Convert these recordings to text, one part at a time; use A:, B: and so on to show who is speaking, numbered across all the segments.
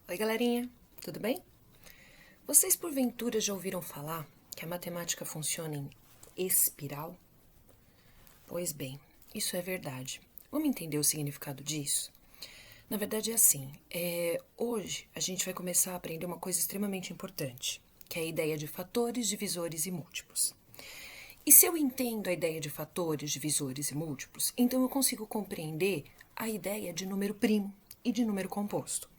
A: Oi, galerinha, tudo bem? Vocês porventura já ouviram falar que a matemática funciona em espiral? Pois bem, isso é verdade. Vamos entender o significado disso? Na verdade é assim, hoje a gente vai começar a aprender uma coisa extremamente importante, que é a ideia de fatores, divisores e múltiplos. E se eu entendo a ideia de fatores, divisores e múltiplos, então eu consigo compreender a ideia de número primo e de número composto.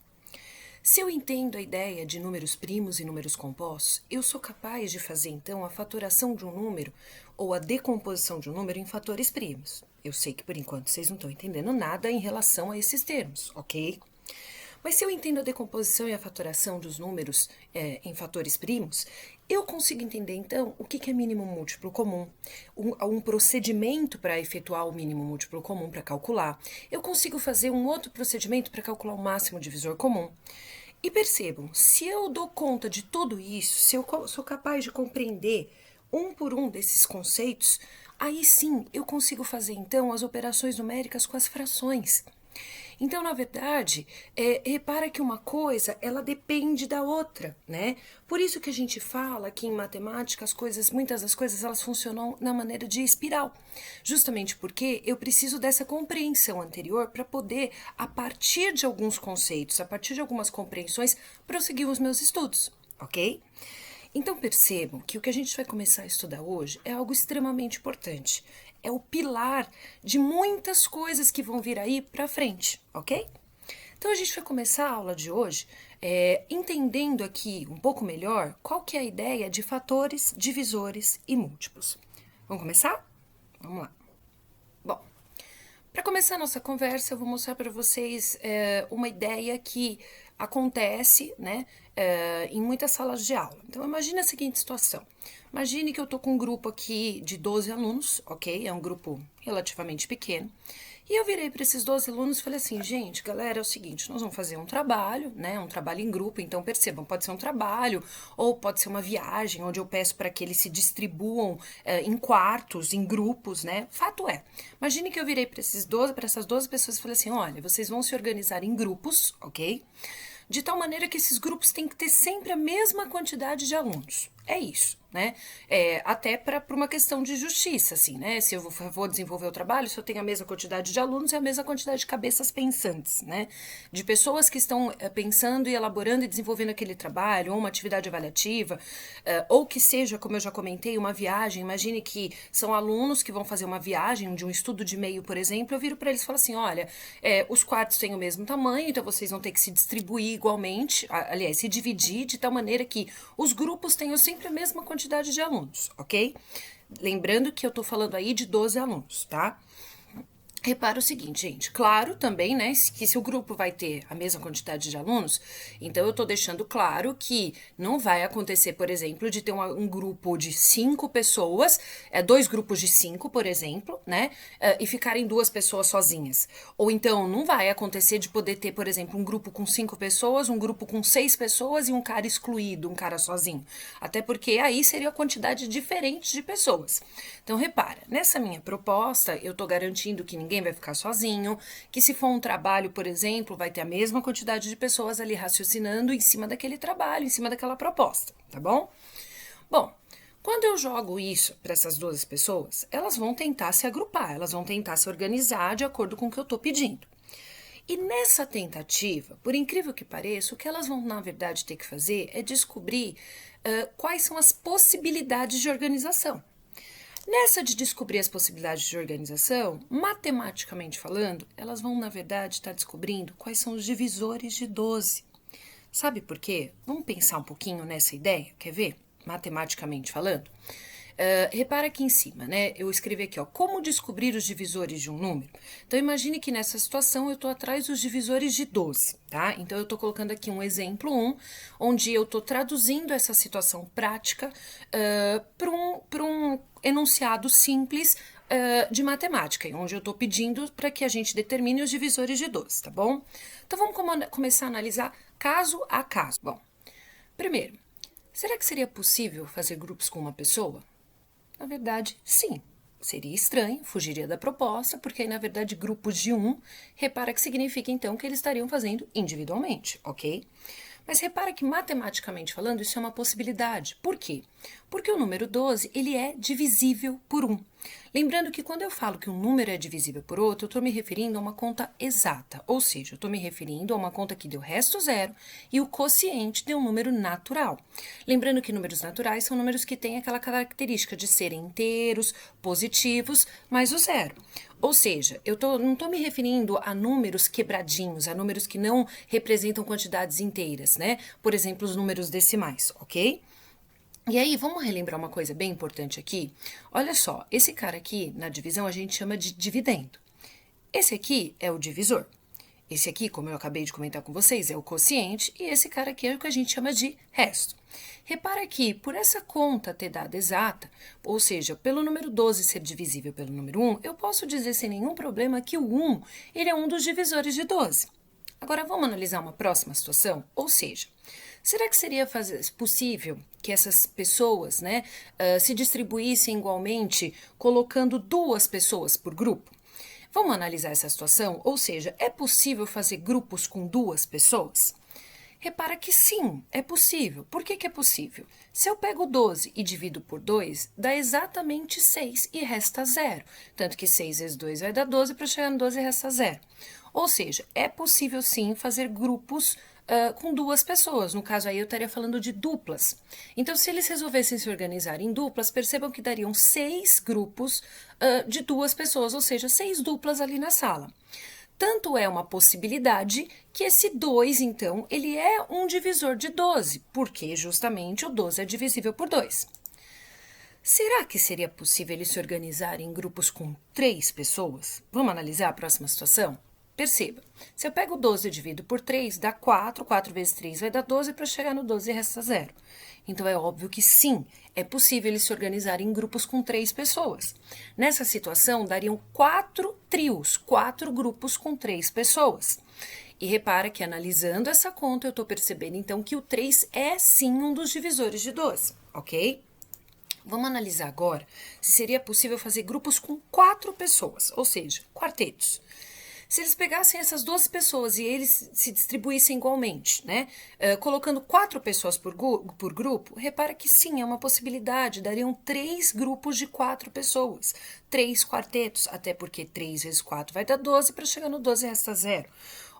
A: Se eu entendo a ideia de números primos e números compostos, eu sou capaz de fazer então a fatoração de um número ou a decomposição de um número em fatores primos. Eu sei que por enquanto vocês não estão entendendo nada em relação a esses termos, ok? Mas se eu entendo a decomposição e a fatoração dos números em fatores primos, eu consigo entender então o que é mínimo múltiplo comum, um procedimento para efetuar o mínimo múltiplo comum para calcular. Eu consigo fazer um outro procedimento para calcular o máximo divisor comum. E percebam, se eu dou conta de tudo isso, se eu sou capaz de compreender um por um desses conceitos, aí sim eu consigo fazer então as operações numéricas com as frações. Então, na verdade, repara que uma coisa, ela depende da outra, né? Por isso que a gente fala que em matemática muitas das coisas, elas funcionam na maneira de espiral. Justamente porque eu preciso dessa compreensão anterior para poder, a partir de alguns conceitos, a partir de algumas compreensões, prosseguir os meus estudos, ok? Então percebam que o que a gente vai começar a estudar hoje é algo extremamente importante. É o pilar de muitas coisas que vão vir aí para frente, ok? Então a gente vai começar a aula de hoje entendendo aqui um pouco melhor qual que é a ideia de fatores, divisores e múltiplos. Vamos começar? Vamos lá. Bom, para começar a nossa conversa, eu vou mostrar para vocês uma ideia que acontece, né, em muitas salas de aula. Então, imagine a seguinte situação. Imagine que eu estou com um grupo aqui de 12 alunos, ok? É um grupo relativamente pequeno. E eu virei para esses 12 alunos e falei assim, gente, galera, é o seguinte, nós vamos fazer um trabalho, né? Um trabalho em grupo, então percebam, pode ser um trabalho ou pode ser uma viagem, onde eu peço para que eles se distribuam em quartos, em grupos, né? Fato é, imagine que eu virei para essas 12 pessoas e falei assim, olha, vocês vão se organizar em grupos, ok? De tal maneira que esses grupos têm que ter sempre a mesma quantidade de alunos. É isso, né? Até para uma questão de justiça, assim, né? Se eu vou desenvolver o trabalho, se eu tenho a mesma quantidade de alunos, é a mesma quantidade de cabeças pensantes, né? De pessoas que estão pensando e elaborando e desenvolvendo aquele trabalho, ou uma atividade avaliativa, ou que seja, como eu já comentei, uma viagem. Imagine que são alunos que vão fazer uma viagem de um estudo de meio, por exemplo, eu viro para eles e falo assim, olha, os quartos têm o mesmo tamanho, então vocês vão ter que se distribuir igualmente, aliás, se dividir de tal maneira que os grupos tenham sempre a mesma quantidade de alunos, ok? Lembrando que eu tô falando aí de 12 alunos, tá? Repara o seguinte, gente, claro também, né, que se o grupo vai ter a mesma quantidade de alunos, então eu tô deixando claro que não vai acontecer, por exemplo, de ter um grupo de 5 pessoas, dois grupos de 5, por exemplo, né, e ficarem 2 pessoas sozinhas. Ou então não vai acontecer de poder ter, por exemplo, um grupo com 5 pessoas, um grupo com 6 pessoas e um cara excluído, um cara sozinho. Até porque aí seria a quantidade diferente de pessoas. Então repara, nessa minha proposta, eu tô garantindo que ninguém vai ficar sozinho, que se for um trabalho, por exemplo, vai ter a mesma quantidade de pessoas ali raciocinando em cima daquele trabalho, em cima daquela proposta, tá bom? Bom, quando eu jogo isso para essas 12 pessoas, elas vão tentar se agrupar, elas vão tentar se organizar de acordo com o que eu tô pedindo. E nessa tentativa, por incrível que pareça, o que elas vão, na verdade, ter que fazer é descobrir quais são as possibilidades de organização. Nessa de descobrir as possibilidades de organização, matematicamente falando, elas vão, na verdade, estar descobrindo quais são os divisores de 12. Sabe por quê? Vamos pensar um pouquinho nessa ideia, quer ver? Matematicamente falando. Repara aqui em cima, né? Eu escrevi aqui, ó, como descobrir os divisores de um número. Então, imagine que nessa situação eu estou atrás dos divisores de 12, tá? Então, eu estou colocando aqui um exemplo 1, onde eu estou traduzindo essa situação prática para um enunciado simples de matemática, onde eu estou pedindo para que a gente determine os divisores de 12, tá bom? Então, vamos começar a analisar caso a caso. Bom, primeiro, será que seria possível fazer grupos com uma pessoa? Na verdade, sim. Seria estranho, fugiria da proposta, porque aí, na verdade, grupos de 1, repara que significa, então, que eles estariam fazendo individualmente, ok? Mas repara que, matematicamente falando, isso é uma possibilidade. Por quê? Porque o número 12, ele é divisível por 1. Lembrando que quando eu falo que um número é divisível por outro, eu estou me referindo a uma conta exata, ou seja, eu estou me referindo a uma conta que deu resto zero e o quociente de um número natural. Lembrando que números naturais são números que têm aquela característica de serem inteiros, positivos, mais o zero. Ou seja, não estou me referindo a números quebradinhos, a números que não representam quantidades inteiras, né? Por exemplo, os números decimais, ok? E aí, vamos relembrar uma coisa bem importante aqui? Olha só, esse cara aqui, na divisão, a gente chama de dividendo. Esse aqui é o divisor. Esse aqui, como eu acabei de comentar com vocês, é o quociente, e esse cara aqui é o que a gente chama de resto. Repara que, por essa conta ter dado exata, ou seja, pelo número 12 ser divisível pelo número 1, eu posso dizer sem nenhum problema que o 1 ele é um dos divisores de 12. Agora, vamos analisar uma próxima situação? Ou seja, será que seria possível que essas pessoas, né, se distribuíssem igualmente, colocando 2 pessoas por grupo? Vamos analisar essa situação? Ou seja, é possível fazer grupos com 2 pessoas? Repara que sim, é possível. Por que é possível? Se eu pego 12 e divido por 2, dá exatamente 6 e resta 0. Tanto que 6 vezes 2 vai dar 12, para chegar no 12 resta 0. Ou seja, é possível sim fazer grupos com 2 pessoas. No caso aí eu estaria falando de duplas. Então, se eles resolvessem se organizar em duplas, percebam que dariam 6 grupos de 2 pessoas, ou seja, 6 duplas ali na sala. Tanto é uma possibilidade que esse 2, então, ele é um divisor de 12, porque justamente o 12 é divisível por 2. Será que seria possível ele se organizar em grupos com 3 pessoas? Vamos analisar a próxima situação? Perceba, se eu pego 12 e divido por 3, dá 4, 4 vezes 3 vai dar 12, para chegar no 12 resta 0. Então, é óbvio que sim, é possível eles se organizarem em grupos com 3 pessoas. Nessa situação, dariam 4 trios, 4 grupos com 3 pessoas. E repara que analisando essa conta, eu estou percebendo então que o 3 é sim um dos divisores de 12, ok? Vamos analisar agora se seria possível fazer grupos com 4 pessoas, ou seja, quartetos. Se eles pegassem essas 12 pessoas e eles se distribuíssem igualmente, né? Colocando 4 pessoas por grupo, repara que sim, é uma possibilidade. Dariam 3 grupos de 4 pessoas. 3 quartetos, até porque 3 vezes 4 vai dar 12, para chegar no 12 resta 0.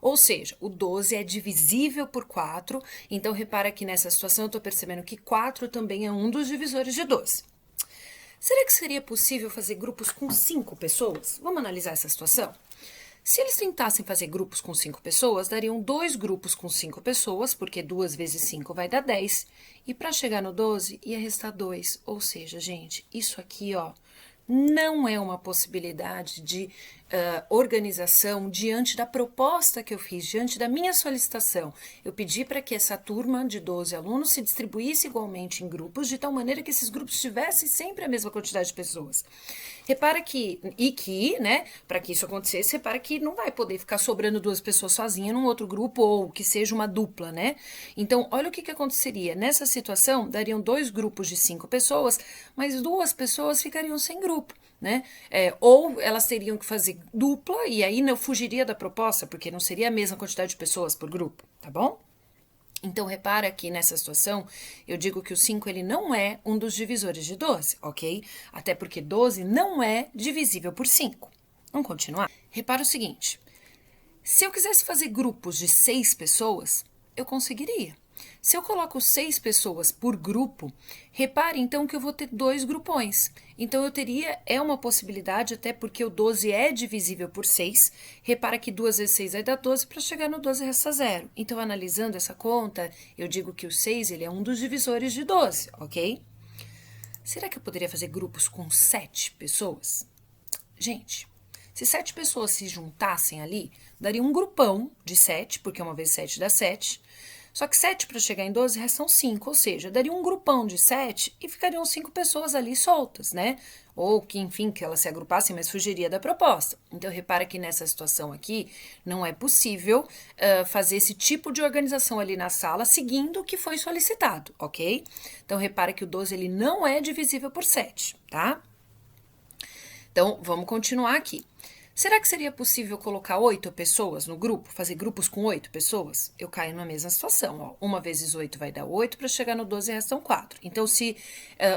A: Ou seja, o 12 é divisível por 4, então repara que nessa situação eu estou percebendo que 4 também é um dos divisores de 12. Será que seria possível fazer grupos com 5 pessoas? Vamos analisar essa situação? Se eles tentassem fazer grupos com 5 pessoas, dariam 2 grupos com 5 pessoas, porque 2 vezes 5 vai dar 10. E para chegar no 12, ia restar 2. Ou seja, gente, isso aqui, ó, não é uma possibilidade de organização diante da proposta que eu fiz, diante da minha solicitação. Eu pedi para que essa turma de 12 alunos se distribuísse igualmente em grupos, de tal maneira que esses grupos tivessem sempre a mesma quantidade de pessoas. Repara que, né, para que isso acontecesse, repara que não vai poder ficar sobrando 2 pessoas sozinhas num outro grupo, ou que seja uma dupla, né? Então, olha o que aconteceria. Nessa situação, dariam 2 grupos de 5 pessoas, mas 2 pessoas ficariam sem grupo, né? Ou elas teriam que fazer dupla, e aí não fugiria da proposta, porque não seria a mesma quantidade de pessoas por grupo, tá bom? Então, repara que nessa situação, eu digo que o 5 ele não é um dos divisores de 12, ok? Até porque 12 não é divisível por 5. Vamos continuar? Repara o seguinte, se eu quisesse fazer grupos de 6 pessoas, eu conseguiria. Se eu coloco 6 pessoas por grupo, repare então que eu vou ter 2 grupões. Então eu teria, é uma possibilidade, até porque o 12 é divisível por 6. Repara que 2 vezes 6 vai dar 12, para chegar no 12 resta 0. Então, analisando essa conta, eu digo que o 6 ele é um dos divisores de 12, ok? Será que eu poderia fazer grupos com 7 pessoas? Gente, se 7 pessoas se juntassem ali, daria um grupão de 7, porque 1 vezes 7 dá 7. Só que 7 para chegar em 12 restam 5, ou seja, daria um grupão de 7 e ficariam 5 pessoas ali soltas, né? Ou que, enfim, que elas se agrupassem, mas fugiria da proposta. Então, repara que nessa situação aqui, não é possível fazer esse tipo de organização ali na sala, seguindo o que foi solicitado, ok? Então, repara que o 12 ele não é divisível por 7, tá? Então, vamos continuar aqui. Será que seria possível colocar 8 pessoas no grupo? Fazer grupos com 8 pessoas? Eu caio na mesma situação, ó. 1 vezes 8 vai dar 8, para chegar no 12 restam 4. Então, se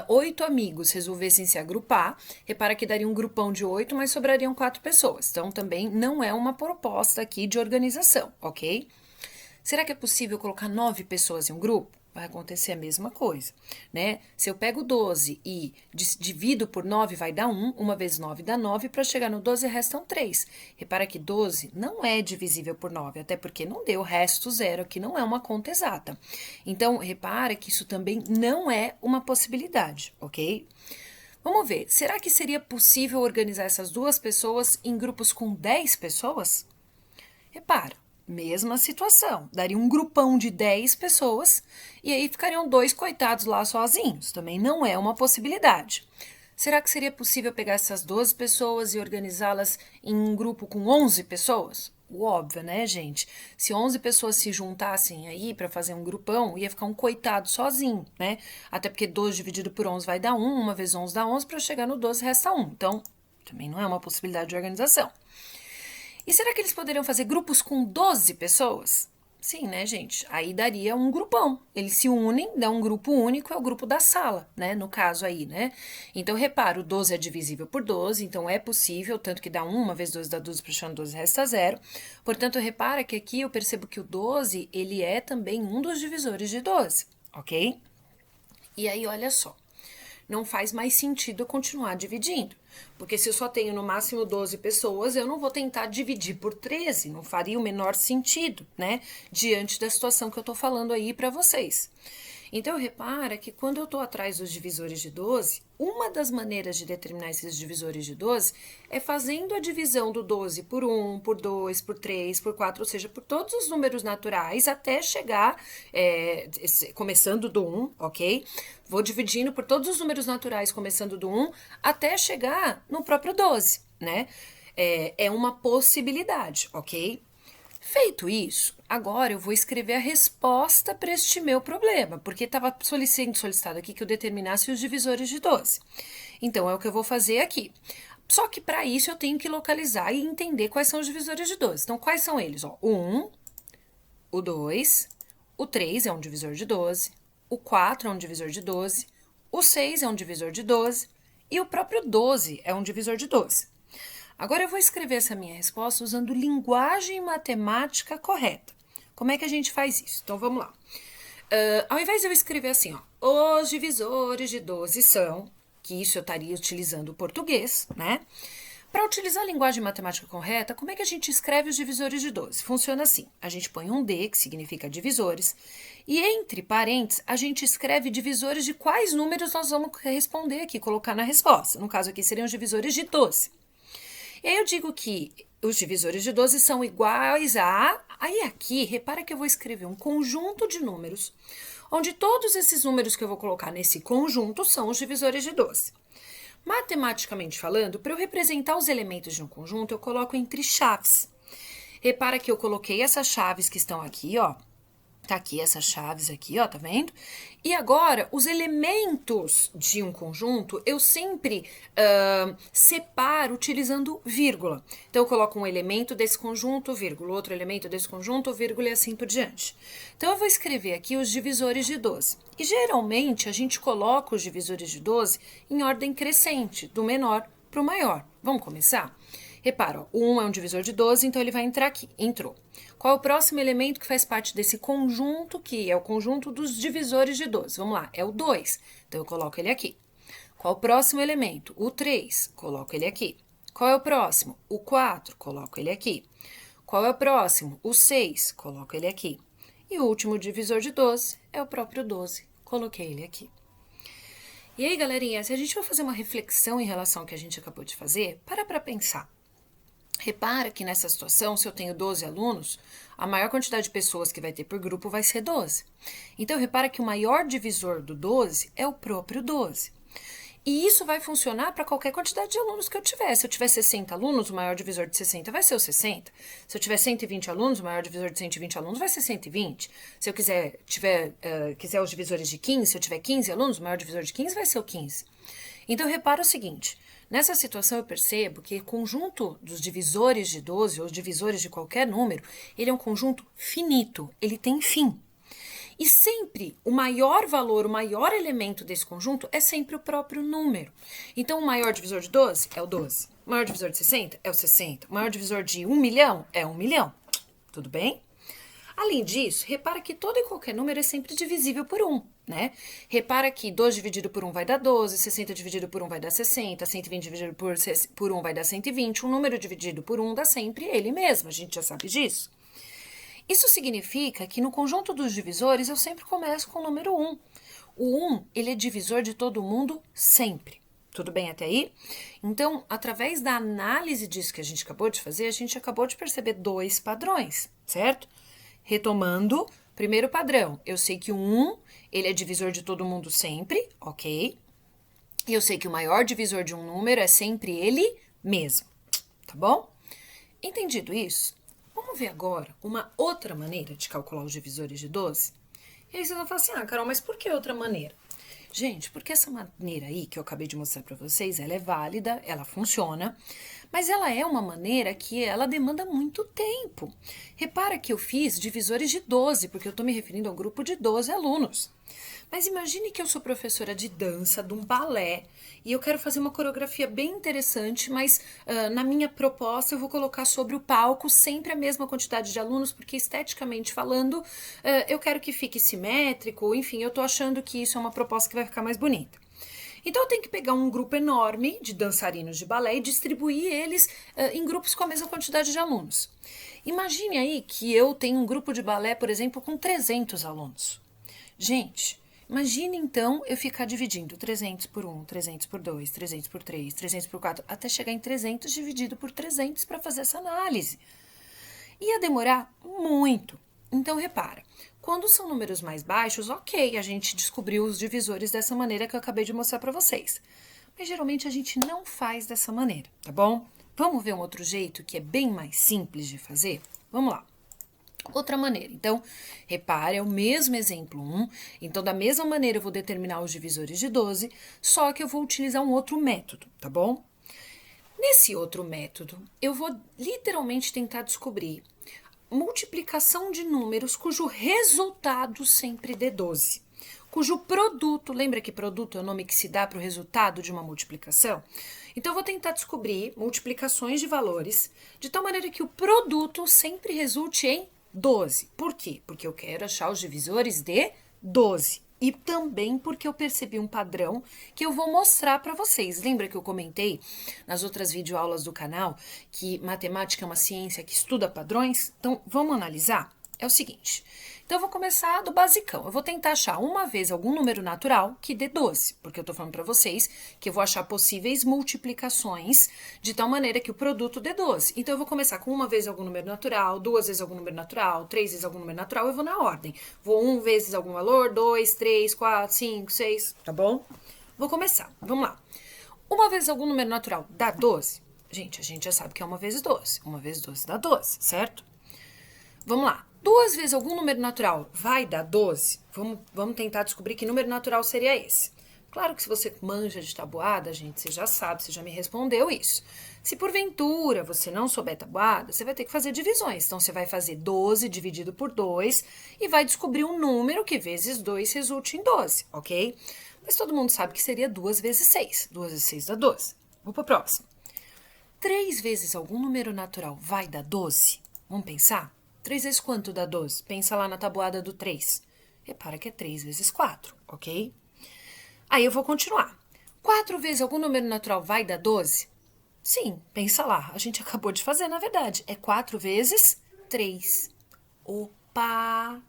A: 8 amigos resolvessem se agrupar, repara que daria um grupão de 8, mas sobrariam 4 pessoas. Então, também não é uma proposta aqui de organização, ok? Será que é possível colocar 9 pessoas em um grupo? Vai acontecer a mesma coisa, né? Se eu pego 12 e divido por 9, vai dar 1. 1 vezes 9 dá 9, para chegar no 12 restam 3. Repara que 12 não é divisível por 9, até porque não deu resto zero, que não é uma conta exata. Então, repara que isso também não é uma possibilidade, ok? Vamos ver, será que seria possível organizar essas duas pessoas em grupos com 10 pessoas? Repara. Mesma situação, daria um grupão de 10 pessoas e aí ficariam 2 coitados lá sozinhos, também não é uma possibilidade. Será que seria possível pegar essas 12 pessoas e organizá-las em um grupo com 11 pessoas? O óbvio, né, gente? Se 11 pessoas se juntassem aí para fazer um grupão, ia ficar um coitado sozinho, né? Até porque 12 dividido por 11 vai dar 1, 1 vezes 11 dá 11, para chegar no 12 resta 1. Então, também não é uma possibilidade de organização. E será que eles poderiam fazer grupos com 12 pessoas? Sim, né, gente? Aí daria um grupão. Eles se unem, dá um grupo único, é o grupo da sala, né? No caso aí, né? Então, repara, o 12 é divisível por 12, então é possível, tanto que dá 1 vezes 12 dá 12, para chegar no 12 resta 0. Portanto, repara que aqui eu percebo que o 12, ele é também um dos divisores de 12, ok? E aí, olha só. Não faz mais sentido eu continuar dividindo. Porque se eu só tenho no máximo 12 pessoas, eu não vou tentar dividir por 13, não faria o menor sentido, né? Diante da situação que eu tô falando aí para vocês. Então, repara que quando eu estou atrás dos divisores de 12, uma das maneiras de determinar esses divisores de 12 é fazendo a divisão do 12 por 1, por 2, por 3, por 4, ou seja, por todos os números naturais até chegar, começando do 1, ok? Vou dividindo por todos os números naturais começando do 1 até chegar no próprio 12, né? É uma possibilidade, ok? Feito isso, agora eu vou escrever a resposta para este meu problema, porque estava sendo solicitado aqui que eu determinasse os divisores de 12. Então, é o que eu vou fazer aqui. Só que para isso eu tenho que localizar e entender quais são os divisores de 12. Então, quais são eles? Ó, o 1, o 2, o 3 é um divisor de 12, o 4 é um divisor de 12, o 6 é um divisor de 12 e o próprio 12 é um divisor de 12. Agora eu vou escrever essa minha resposta usando linguagem matemática correta. Como é que a gente faz isso? Então, vamos lá. Ao invés de eu escrever assim, ó, os divisores de 12 são, que isso eu estaria utilizando o português, né? Para utilizar a linguagem matemática correta, como é que a gente escreve os divisores de 12? Funciona assim, a gente põe um D, que significa divisores, e entre parênteses, a gente escreve divisores de quais números nós vamos responder aqui, colocar na resposta. No caso aqui, seriam os divisores de 12. E aí eu digo que os divisores de 12 são iguais a... Aí aqui, repara que eu vou escrever um conjunto de números, onde todos esses números que eu vou colocar nesse conjunto são os divisores de 12. Matematicamente falando, para eu representar os elementos de um conjunto, eu coloco entre chaves. Repara que eu coloquei essas chaves que estão aqui, ó. Tá aqui essas chaves aqui, ó, tá vendo? E agora, os elementos de um conjunto, eu sempre separo utilizando vírgula. Então, eu coloco um elemento desse conjunto, vírgula, outro elemento desse conjunto, vírgula e assim por diante. Então, eu vou escrever aqui os divisores de 12. E, geralmente, a gente coloca os divisores de 12 em ordem crescente, do menor para o maior. Vamos começar? Repara, ó, o 1 é um divisor de 12, então ele vai entrar aqui. Entrou. Qual é o próximo elemento que faz parte desse conjunto, que é o conjunto dos divisores de 12? Vamos lá, é o 2. Então, eu coloco ele aqui. Qual é o próximo elemento? O 3. Coloco ele aqui. Qual é o próximo? O 4. Coloco ele aqui. Qual é o próximo? O 6. Coloco ele aqui. E o último divisor de 12 é o próprio 12. Coloquei ele aqui. E aí, galerinha, se a gente for fazer uma reflexão em relação ao que a gente acabou de fazer, para pensar. Repara que nessa situação, se eu tenho 12 alunos, a maior quantidade de pessoas que vai ter por grupo vai ser 12. Então, repara que o maior divisor do 12 é o próprio 12. E isso vai funcionar para qualquer quantidade de alunos que eu tiver. Se eu tiver 60 alunos, o maior divisor de 60 vai ser o 60. Se eu tiver 120 alunos, o maior divisor de 120 alunos vai ser 120. Se eu quiser os divisores de 15, se eu tiver 15 alunos, o maior divisor de 15 vai ser o 15. Então, repara o seguinte, nessa situação eu percebo que o conjunto dos divisores de 12, ou divisores de qualquer número, ele é um conjunto finito, ele tem fim. E sempre o maior valor, o maior elemento desse conjunto é sempre o próprio número. Então, o maior divisor de 12 é o 12. O maior divisor de 60 é o 60. O maior divisor de 1 milhão é 1 milhão. Tudo bem? Além disso, repara que todo e qualquer número é sempre divisível por 1, né? Repara que 12 dividido por 1 vai dar 12, 60 dividido por 1 vai dar 60, 120 dividido por 1 vai dar 120, um número dividido por 1 dá sempre ele mesmo, a gente já sabe disso. Isso significa que no conjunto dos divisores eu sempre começo com o número 1. O 1, ele é divisor de todo mundo sempre. Tudo bem até aí? Então, através da análise disso que a gente acabou de fazer, a gente acabou de perceber 2 padrões, certo? Retomando, primeiro padrão, eu sei que o 1, ele é divisor de todo mundo sempre, ok? E eu sei que o maior divisor de um número é sempre ele mesmo, tá bom? Entendido isso, vamos ver agora uma outra maneira de calcular os divisores de 12? E aí vocês vão falar assim, Carol, mas por que outra maneira? Gente, porque essa maneira aí que eu acabei de mostrar para vocês, ela é válida, ela funciona, mas ela é uma maneira que ela demanda muito tempo. Repara que eu fiz divisores de 12, porque eu estou me referindo ao grupo de 12 alunos. Mas imagine que eu sou professora de dança, de um balé, e eu quero fazer uma coreografia bem interessante, mas na minha proposta eu vou colocar sobre o palco sempre a mesma quantidade de alunos, porque esteticamente falando, eu quero que fique simétrico, enfim, eu tô achando que isso é uma proposta que vai ficar mais bonita. Então eu tenho que pegar um grupo enorme de dançarinos de balé e distribuir eles em grupos com a mesma quantidade de alunos. Imagine aí que eu tenho um grupo de balé, por exemplo, com 300 alunos. Gente, imagine então eu ficar dividindo 300 por 1, 300 por 2, 300 por 3, 300 por 4, até chegar em 300 dividido por 300 para fazer essa análise. Ia demorar muito. Então, repara, quando são números mais baixos, ok, a gente descobriu os divisores dessa maneira que eu acabei de mostrar para vocês. Mas geralmente a gente não faz dessa maneira, tá bom? Vamos ver um outro jeito que é bem mais simples de fazer? Vamos lá. Outra maneira, então, repare, é o mesmo exemplo 1, então da mesma maneira eu vou determinar os divisores de 12, só que eu vou utilizar um outro método, tá bom? Nesse outro método, eu vou literalmente tentar descobrir multiplicação de números cujo resultado sempre dê 12, cujo produto, lembra que produto é o nome que se dá para o resultado de uma multiplicação? Então, eu vou tentar descobrir multiplicações de valores de tal maneira que o produto sempre resulte em 12. Por quê? Porque eu quero achar os divisores de 12. E também porque eu percebi um padrão que eu vou mostrar para vocês. Lembra que eu comentei nas outras videoaulas do canal que matemática é uma ciência que estuda padrões? Então, vamos analisar? É o seguinte, então eu vou começar do basicão. Eu vou tentar achar uma vez algum número natural que dê 12, porque eu tô falando para vocês que eu vou achar possíveis multiplicações de tal maneira que o produto dê 12. Então eu vou começar com uma vez algum número natural, duas vezes algum número natural, três vezes algum número natural, eu vou na ordem. Vou 1 vezes algum valor, 2, 3, 4, 5, 6, tá bom? Vou começar, vamos lá. Uma vez algum número natural dá 12? Gente, a gente já sabe que é uma vezes 12. Uma vezes 12 dá 12, certo? Vamos lá. Duas vezes algum número natural vai dar 12? Vamos tentar descobrir que número natural seria esse. Claro que se você manja de tabuada, gente, você já sabe, você já me respondeu isso. Se porventura você não souber tabuada, você vai ter que fazer divisões. Então, você vai fazer 12 dividido por 2 e vai descobrir um número que vezes 2 resulte em 12, ok? Mas todo mundo sabe que seria 2 vezes 6. 2 vezes 6 dá 12. Vou para o próximo. 3 vezes algum número natural vai dar 12? Vamos pensar? 3 vezes quanto dá 12? Pensa lá na tabuada do 3. Repara que é 3 vezes 4, ok? Aí eu vou continuar. 4 vezes algum número natural vai dar 12? Sim, pensa lá. A gente acabou de fazer, na verdade. É 4 vezes 3. Opa!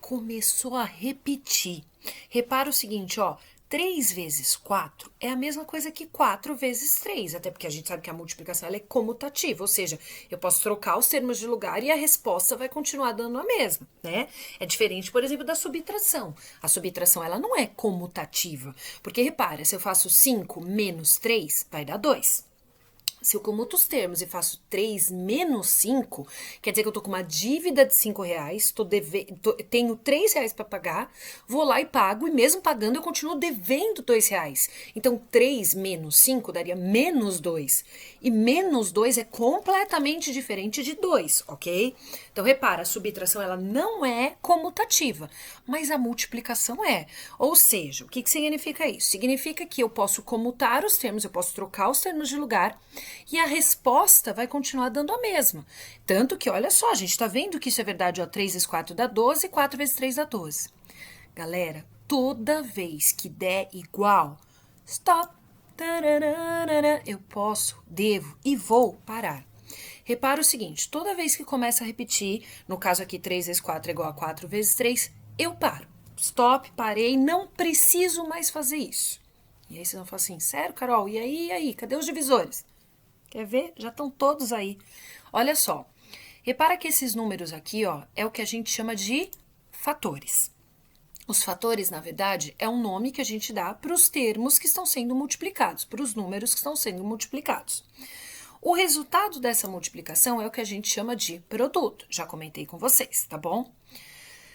A: Começou a repetir. Repara o seguinte, ó. 3 vezes 4 é a mesma coisa que 4 vezes 3, até porque a gente sabe que a multiplicação ela é comutativa, ou seja, eu posso trocar os termos de lugar e a resposta vai continuar dando a mesma, né? É diferente, por exemplo, da subtração. A subtração ela não é comutativa, porque repara, se eu faço 5 menos 3, vai dar 2. Se eu comuto os termos e faço 3 menos 5, quer dizer que eu tô com uma dívida de R$ 5, tenho R$ 3 para pagar, vou lá e pago, e mesmo pagando eu continuo devendo R$ 2. Então 3 menos 5 daria menos 2. E menos 2 é completamente diferente de 2, ok? Então repara, a subtração ela não é comutativa, mas a multiplicação é. Ou seja, o que significa isso? Significa que eu posso comutar os termos, eu posso trocar os termos de lugar, e a resposta vai continuar dando a mesma. Tanto que, olha só, a gente tá vendo que isso é verdade, ó, 3 vezes 4 dá 12, 4 vezes 3 dá 12. Galera, toda vez que der igual, stop, eu posso, devo e vou parar. Repara o seguinte, toda vez que começa a repetir, no caso aqui 3 vezes 4 é igual a 4 vezes 3, eu paro. Stop, parei, não preciso mais fazer isso. E aí vocês vão falar assim, sério, Carol? E aí, cadê os divisores? Quer ver? Já estão todos aí. Olha só, repara que esses números aqui, ó, é o que a gente chama de fatores. Os fatores, na verdade, é um nome que a gente dá para os termos que estão sendo multiplicados, para os números que estão sendo multiplicados. O resultado dessa multiplicação é o que a gente chama de produto. Já comentei com vocês, tá bom?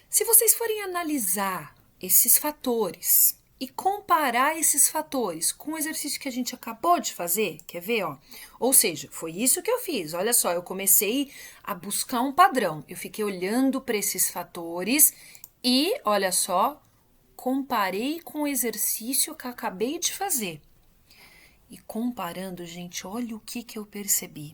A: Se vocês forem analisar esses fatores e comparar esses fatores com o exercício que a gente acabou de fazer, quer ver, ó? Ou seja, foi isso que eu fiz. Olha só, eu comecei a buscar um padrão. Eu fiquei olhando para esses fatores e, olha só, comparei com o exercício que eu acabei de fazer. E comparando, gente, olha o que eu percebi.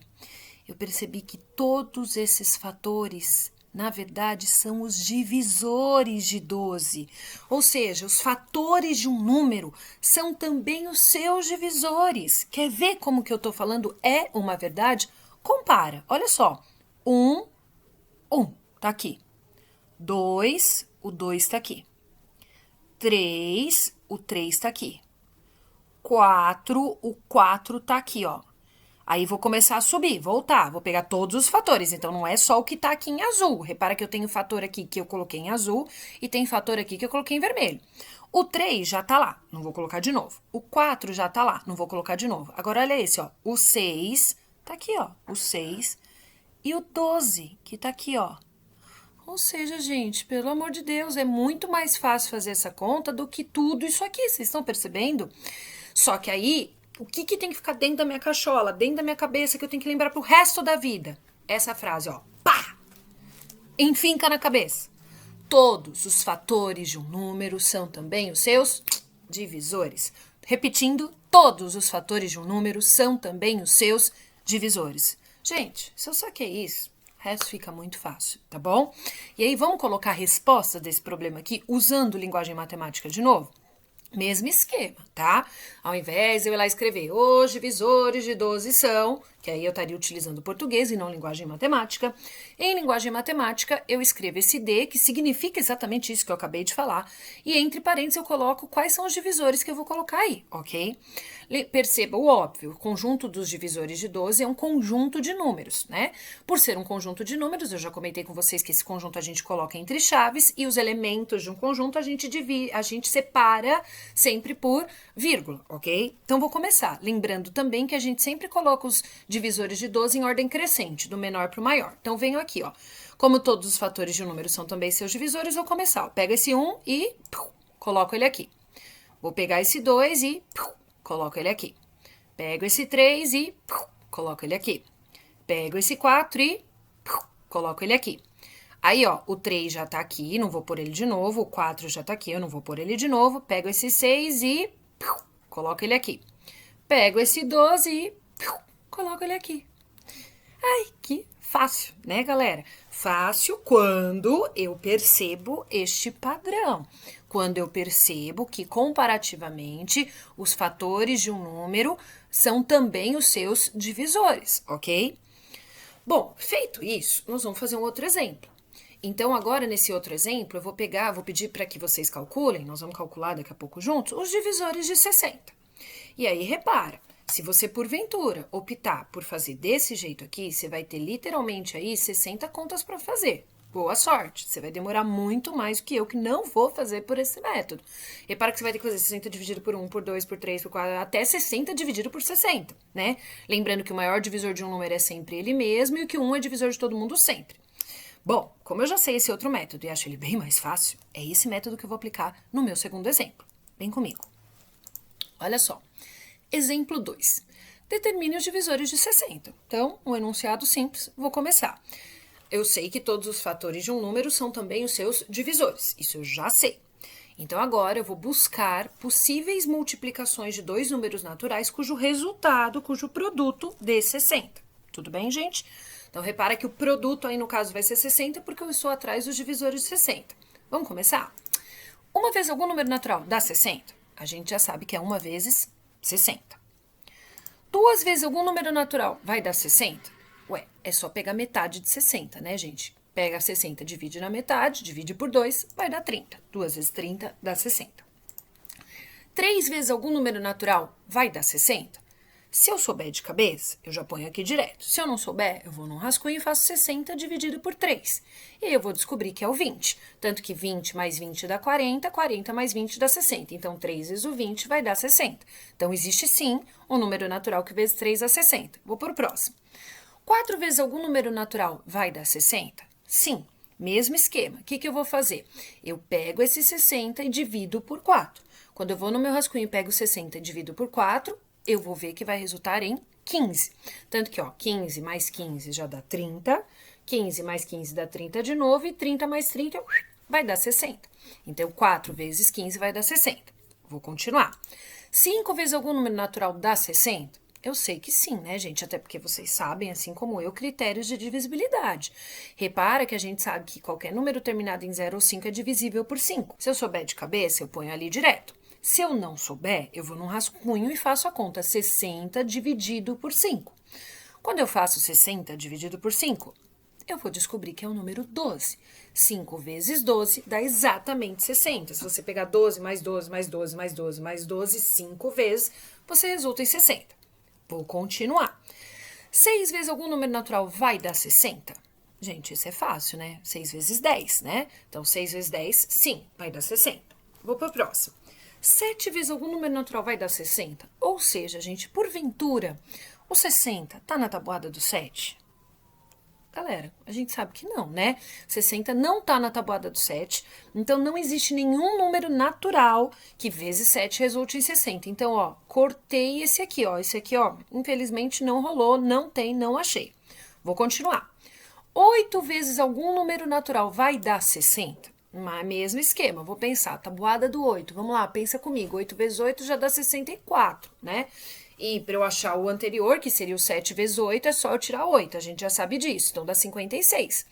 A: Eu percebi que todos esses fatores, na verdade, são os divisores de 12. Ou seja, os fatores de um número são também os seus divisores. Quer ver como que eu estou falando é uma verdade? Compara, olha só. 1, tá aqui. 2, o 2 tá aqui. 3, o 3 tá aqui. 4, o 4 tá aqui, ó. Aí vou começar a subir, voltar, vou pegar todos os fatores, então não é só o que tá aqui em azul. Repara que eu tenho fator aqui que eu coloquei em azul e tem fator aqui que eu coloquei em vermelho. O 3 já tá lá, não vou colocar de novo. O 4 já tá lá, não vou colocar de novo. Agora olha esse, ó, o 6 tá aqui, ó, o 6 e o 12 que tá aqui, ó. Ou seja, gente, pelo amor de Deus, é muito mais fácil fazer essa conta do que tudo isso aqui, vocês estão percebendo? Só que aí, o que tem que ficar dentro da minha cachola, dentro da minha cabeça, que eu tenho que lembrar pro resto da vida? Essa frase, ó, pá! Enfinca na cabeça. Todos os fatores de um número são também os seus divisores. Repetindo, todos os fatores de um número são também os seus divisores. Gente, se eu saquei isso, o resto fica muito fácil, tá bom? E aí, vamos colocar a resposta desse problema aqui usando linguagem matemática de novo? Mesmo esquema, tá? Ao invés de eu ir lá escrever os divisores de 12 são, que aí eu estaria utilizando português e não linguagem matemática. Em linguagem matemática, eu escrevo esse D, que significa exatamente isso que eu acabei de falar, e entre parênteses eu coloco quais são os divisores que eu vou colocar aí, ok? Perceba o óbvio, o conjunto dos divisores de 12 é um conjunto de números, né? Por ser um conjunto de números, eu já comentei com vocês que esse conjunto a gente coloca entre chaves e os elementos de um conjunto a gente separa sempre por vírgula, ok? Então, vou começar. Lembrando também que a gente sempre coloca os divisores de 12 em ordem crescente, do menor para o maior. Então, venho aqui, ó. Como todos os fatores de um número são também seus divisores, vou começar. Ó. Pego esse 1 e coloco ele aqui. Vou pegar esse 2 e coloco ele aqui. Pego esse 3 e coloco ele aqui. Pego esse 4 e coloco ele aqui. Aí, ó, o 3 já tá aqui, não vou pôr ele de novo. O 4 já tá aqui, eu não vou pôr ele de novo. Pego esse 6 e coloco ele aqui. Pego esse 12 e coloco ele aqui. Ai, que fácil, né, galera? Fácil quando eu percebo este padrão. Quando eu percebo que, comparativamente, os fatores de um número são também os seus divisores, ok? Bom, feito isso, nós vamos fazer um outro exemplo. Então, agora, nesse outro exemplo, eu vou pedir para que vocês calculem, nós vamos calcular daqui a pouco juntos, os divisores de 60. E aí, repara, se você, porventura, optar por fazer desse jeito aqui, você vai ter literalmente aí 60 contas para fazer, Boa sorte, você vai demorar muito mais do que eu, que não vou fazer por esse método. Repara que você vai ter que fazer 60 dividido por 1, por 2, por 3, por 4, até 60 dividido por 60, né? Lembrando que o maior divisor de um número é sempre ele mesmo e que o 1 é divisor de todo mundo sempre. Bom, como eu já sei esse outro método e acho ele bem mais fácil, é esse método que eu vou aplicar no meu segundo exemplo. Vem comigo. Olha só. Exemplo 2. Determine os divisores de 60. Então, um enunciado simples, vou começar. Eu sei que todos os fatores de um número são também os seus divisores. Isso eu já sei. Então, agora eu vou buscar possíveis multiplicações de dois números naturais cujo resultado, cujo produto dê 60. Tudo bem, gente? Então, repara que o produto aí, no caso, vai ser 60 porque eu estou atrás dos divisores de 60. Vamos começar? Uma vez algum número natural dá 60? A gente já sabe que é 1 vezes 60. 2 vezes algum número natural vai dar 60? Ué, é só pegar metade de 60, né, gente? Pega 60, divide na metade, divide por 2, vai dar 30. 2 vezes 30 dá 60. 3 vezes algum número natural vai dar 60? Se eu souber de cabeça, eu já ponho aqui direto. Se eu não souber, eu vou num rascunho e faço 60 dividido por 3. E aí eu vou descobrir que é o 20. Tanto que 20 mais 20 dá 40, 40 mais 20 dá 60. Então, 3 vezes o 20 vai dar 60. Então, existe sim um número natural que vezes 3 dá 60. Vou para o próximo. 4 vezes algum número natural vai dar 60? Sim. Mesmo esquema. O que eu vou fazer? Eu pego esse 60 e divido por 4. Quando eu vou no meu rascunho e pego 60 e divido por 4, eu vou ver que vai resultar em 15. Tanto que, ó, 15 mais 15 já dá 30, 15 mais 15 dá 30 de novo, e 30 mais 30 vai dar 60. Então, 4 vezes 15 vai dar 60. Vou continuar. 5 vezes algum número natural dá 60? Eu sei que sim, né, gente? Até porque vocês sabem, assim como eu, critérios de divisibilidade. Repara que a gente sabe que qualquer número terminado em 0 ou 5 é divisível por 5. Se eu souber de cabeça, eu ponho ali direto. Se eu não souber, eu vou num rascunho e faço a conta 60 dividido por 5. Quando eu faço 60 dividido por 5, eu vou descobrir que é o número 12. 5 vezes 12 dá exatamente 60. Se você pegar 12 mais 12 mais 12 mais 12 mais 12, 5 vezes, você resulta em 60. Vou continuar. 6 vezes algum número natural vai dar 60? Gente, isso é fácil, né? 6 vezes 10, né? Então, 6 vezes 10, sim, vai dar 60. Vou para o próximo. 7 vezes algum número natural vai dar 60? Ou seja, gente, porventura, o 60 tá na tabuada do 7? Galera, a gente sabe que não, né? 60 não tá na tabuada do 7, então não existe nenhum número natural que vezes 7 resulte em 60. Então, ó, cortei esse aqui, ó, infelizmente não rolou, não tem, não achei. Vou continuar. 8 vezes algum número natural vai dar 60? Mas mesmo esquema, vou pensar, tabuada do 8, vamos lá, pensa comigo, 8 vezes 8 já dá 64, né? E para eu achar o anterior, que seria o 7 vezes 8, é só eu tirar 8, a gente já sabe disso, então dá 56.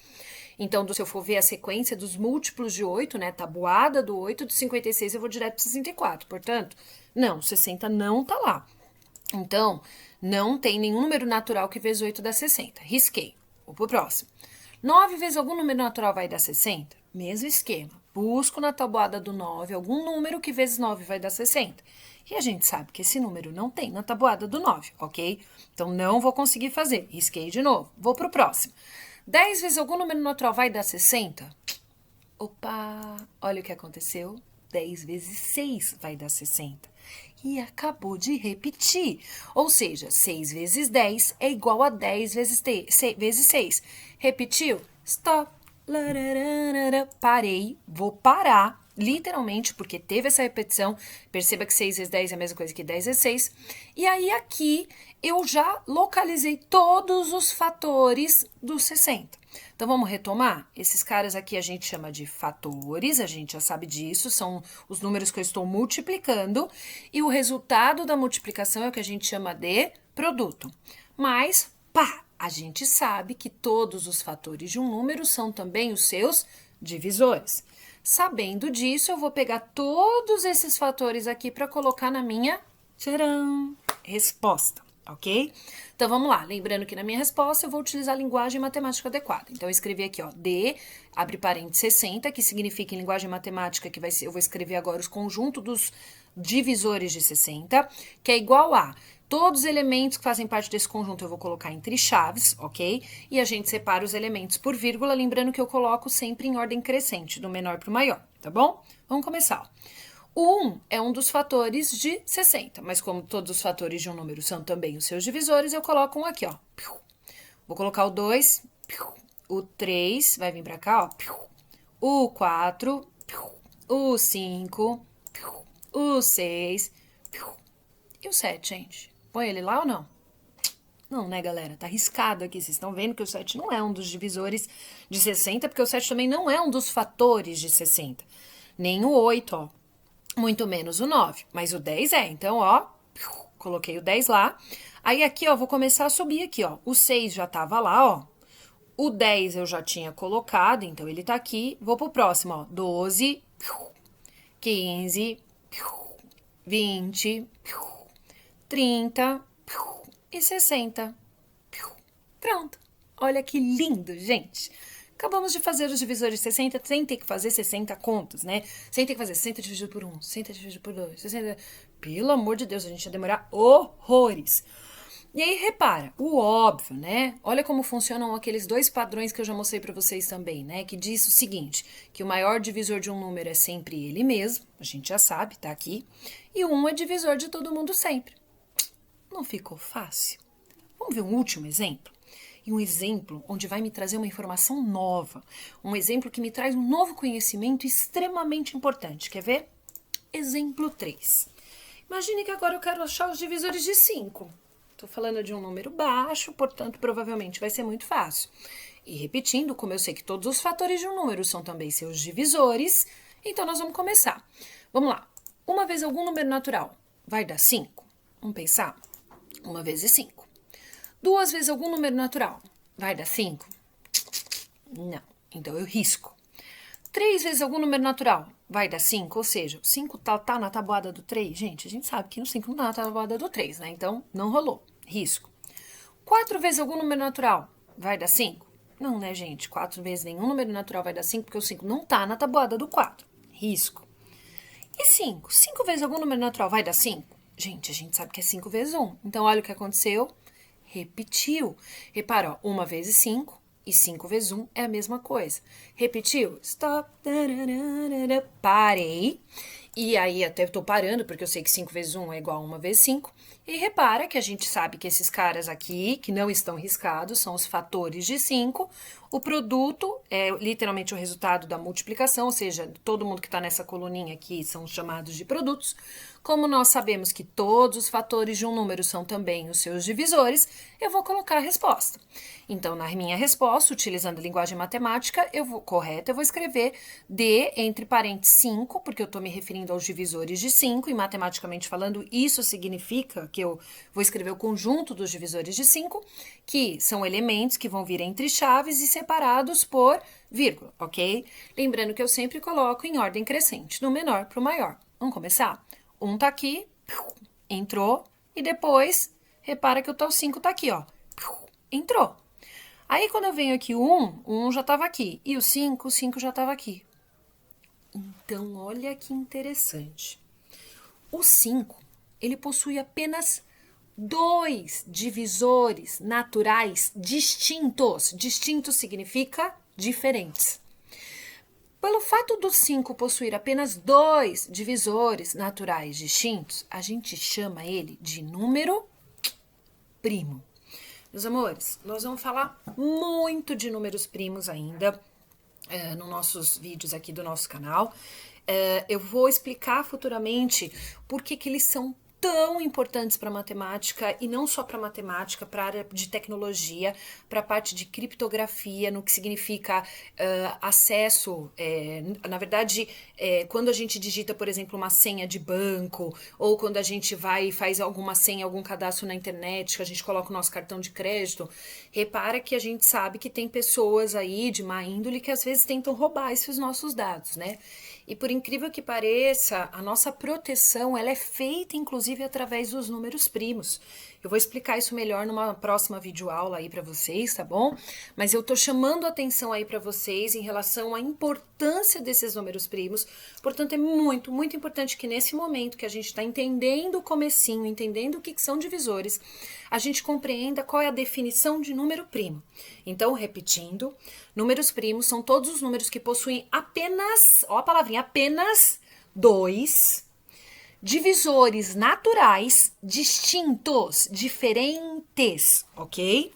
A: Então, se eu for ver a sequência dos múltiplos de 8, né, tabuada do 8, de 56 eu vou direto para 64, portanto, não, 60 não tá lá. Então, não tem nenhum número natural que vezes 8 dá 60, risquei, vou pro próximo. 9 vezes algum número natural vai dar 60? Mesmo esquema. Busco na tabuada do 9 algum número que vezes 9 vai dar 60. E a gente sabe que esse número não tem na tabuada do 9, ok? Então, não vou conseguir fazer. Risquei de novo. Vou pro próximo. 10 vezes algum número natural vai dar 60? Opa! Olha o que aconteceu. 10 vezes 6 vai dar 60. E acabou de repetir. Ou seja, 6 vezes 10 é igual a 10 vezes 6. Repetiu? Stop. Parei. Vou parar, literalmente, porque teve essa repetição. Perceba que 6 vezes 10 é a mesma coisa que 10 vezes 6. E aí, aqui, eu já localizei todos os fatores do 60. Então, vamos retomar? Esses caras aqui a gente chama de fatores, a gente já sabe disso, são os números que eu estou multiplicando, e o resultado da multiplicação é o que a gente chama de produto. Mas, pá, a gente sabe que todos os fatores de um número são também os seus divisores. Sabendo disso, eu vou pegar todos esses fatores aqui para colocar na minha, tcharam, resposta. Ok? Então, vamos lá. Lembrando que na minha resposta eu vou utilizar a linguagem matemática adequada. Então, eu escrevi aqui, ó, D, abre parênteses, 60, que significa em linguagem matemática que vai ser, eu vou escrever agora os conjuntos dos divisores de 60, que é igual a Todos os elementos que fazem parte desse conjunto eu vou colocar entre chaves, ok? E a gente separa os elementos por vírgula, lembrando que eu coloco sempre em ordem crescente, do menor para o maior, tá bom? Vamos começar. O 1 é um dos fatores de 60, mas como todos os fatores de um número são também os seus divisores, eu coloco um aqui, ó. Vou colocar o 2, o 3 vai vir para cá, ó. O 4, o 5, o 6 e o 7, gente. Põe ele lá ou não? Não, né, galera? Tá riscado aqui. Vocês estão vendo que o 7 não é um dos divisores de 60, porque o 7 também não é um dos fatores de 60. Nem o 8, ó. Muito menos o 9. Mas o 10 é. Então, ó, coloquei o 10 lá. Aí aqui, ó, vou começar a subir aqui, ó. O 6 já tava lá, ó. O 10 eu já tinha colocado, então ele tá aqui. Vou pro próximo, ó. 12, 15, 20, 30 e 60. Pronto. Olha que lindo, gente. Acabamos de fazer os divisores de 60 sem ter que fazer 60 contas, né? Sem ter que fazer 60 dividido por 1, 60 dividido por 2, 60... Pelo amor de Deus, a gente ia demorar horrores. E aí, repara, o óbvio, né? Olha como funcionam aqueles dois padrões que eu já mostrei para vocês também, né? Que diz o seguinte, que o maior divisor de um número é sempre ele mesmo, a gente já sabe, tá aqui. E o 1 é divisor de todo mundo sempre. Não ficou fácil? Vamos ver um último exemplo? E um exemplo onde vai me trazer uma informação nova. Um exemplo que me traz um novo conhecimento extremamente importante. Quer ver? Exemplo 3. Imagine que agora eu quero achar os divisores de 5. Estou falando de um número baixo, portanto, provavelmente vai ser muito fácil. E repetindo, como eu sei que todos os fatores de um número são também seus divisores, então nós vamos começar. Vamos lá. Uma vez algum número natural vai dar 5? Vamos pensar? 1 vezes 5. 2 vezes algum número natural vai dar 5? Não. Então eu risco. 3 vezes algum número natural vai dar 5, ou seja, o 5 tá na tabuada do 3. Gente, a gente sabe que no 5 não tá na tabuada do 3, né? Então, não rolou. Risco. 4 vezes algum número natural vai dar 5? Não, né, gente? 4 vezes nenhum número natural vai dar 5, porque o 5 não tá na tabuada do 4. Risco. E 5? 5 vezes algum número natural vai dar 5? Gente, a gente sabe que é 5 vezes 1. Então, olha o que aconteceu. Repetiu. Repara, ó, 1 vezes 5 e 5 vezes 1 é a mesma coisa. Repetiu? Stop. Parei. E aí, até estou parando, porque eu sei que 5 vezes 1 é igual a 1 vezes 5. E repara que a gente sabe que esses caras aqui, que não estão riscados, são os fatores de 5. O produto é literalmente o resultado da multiplicação, ou seja, todo mundo que está nessa coluninha aqui são chamados de produtos. Como nós sabemos que todos os fatores de um número são também os seus divisores, eu vou colocar a resposta. Então, na minha resposta, utilizando a linguagem matemática, eu vou escrever D entre parênteses 5, porque eu estou me referindo aos divisores de 5, e matematicamente falando, isso significa que eu vou escrever o conjunto dos divisores de 5, que são elementos que vão vir entre chaves e separados por vírgula, ok? Lembrando que eu sempre coloco em ordem crescente, do menor para o maior. Vamos começar? 1 tá aqui, entrou, e depois, repara que o 5 tá aqui, ó, entrou. Aí, quando eu venho aqui o 1 já estava aqui, e o 5 já estava aqui. Então, olha que interessante. O 5, ele possui apenas 2 divisores naturais distintos. Distinto significa diferentes. Pelo fato do 5 possuir apenas 2 divisores naturais distintos, a gente chama ele de número primo. Meus amores, nós vamos falar muito de números primos ainda nos nossos vídeos aqui do nosso canal. Eu vou explicar futuramente por que eles são tão importantes para matemática, e não só para matemática, para a área de tecnologia, para a parte de criptografia, no que significa acesso, na verdade, quando a gente digita, por exemplo, uma senha de banco, ou quando a gente vai e faz alguma senha, algum cadastro na internet, que a gente coloca o nosso cartão de crédito, repara que a gente sabe que tem pessoas aí de má índole que às vezes tentam roubar esses nossos dados, né? E por incrível que pareça, a nossa proteção, ela é feita, inclusive, inclusive através dos números primos. Eu vou explicar isso melhor numa próxima videoaula aí para vocês, tá bom? Mas eu tô chamando a atenção aí para vocês em relação à importância desses números primos. Portanto, é muito, muito importante que nesse momento que a gente está entendendo o comecinho, entendendo o que são divisores, a gente compreenda qual é a definição de número primo. Então, repetindo, números primos são todos os números que possuem apenas, ó a palavrinha, apenas 2 divisores naturais distintos, diferentes, ok?